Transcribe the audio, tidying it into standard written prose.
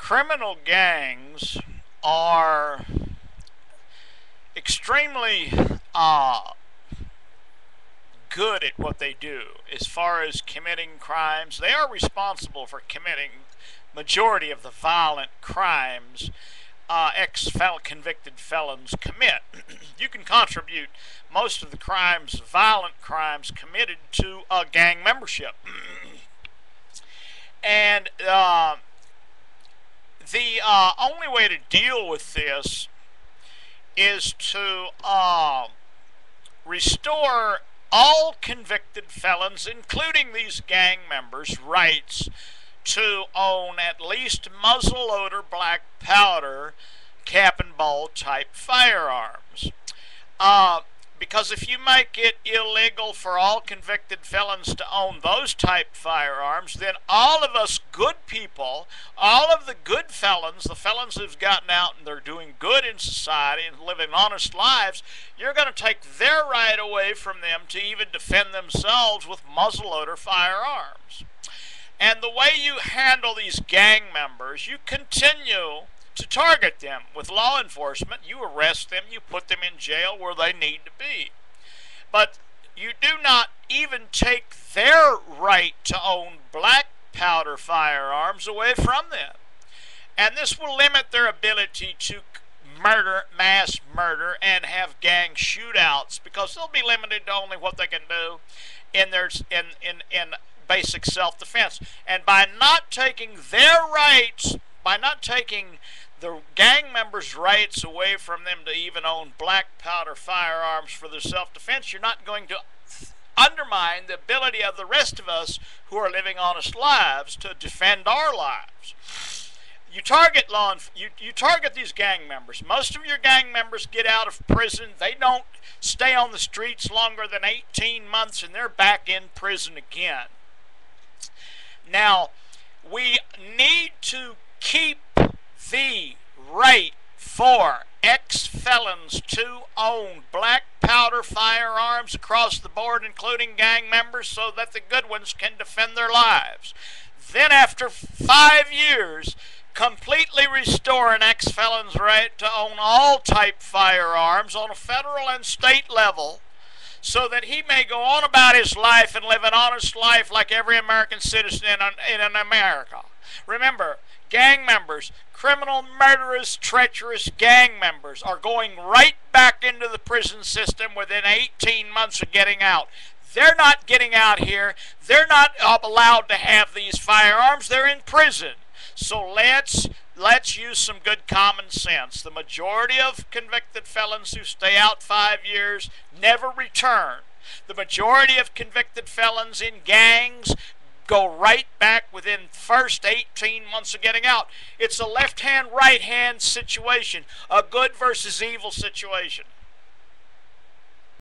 criminal gangs are extremely good at what they do as far as committing crimes. They are responsible for committing majority of the violent crimes convicted felons commit. You can contribute most of the crimes, violent crimes committed to gang membership. And the only way to deal with this is to restore all convicted felons, including these gang members, rights to own at least muzzleloader black powder cap and ball type firearms. Because if you make it illegal for all convicted felons to own those type firearms, then all of us good people, all of the good felons, the felons who've gotten out and they're doing good in society and living honest lives, you're going to take their right away from them to even defend themselves with muzzleloader firearms. And the way you handle these gang members, you continue to target them with law enforcement. You arrest them, you put them in jail where they need to be. But you do not even take their right to own black powder firearms away from them. And this will limit their ability to murder, mass murder, and have gang shootouts, because they'll be limited to only what they can do in their in basic self-defense. And by not taking their rights, by not taking the gang members' rights away from them to even own black powder firearms for their self-defense, you're not going to undermine the ability of the rest of us who are living honest lives to defend our lives. You target you target these gang members. Most of your gang members get out of prison. They don't stay on the streets longer than 18 months, and they're back in prison again. Now, we need to keep the right for ex-felons to own black powder firearms across the board, including gang members, so that the good ones can defend their lives. Then after 5 years, completely restore an ex-felon's right to own all type firearms on a federal and state level, so that he may go on about his life and live an honest life like every American citizen in America. Remember, gang members, criminal, murderous, treacherous gang members are going right back into the prison system within 18 months of getting out. They're not getting out here. They're not allowed to have these firearms. They're in prison. So let's use some good common sense. The majority of convicted felons who stay out 5 years never return. The majority of convicted felons in gangs go right back within the first 18 months of getting out. It's a left-hand, right-hand situation, a good versus evil situation.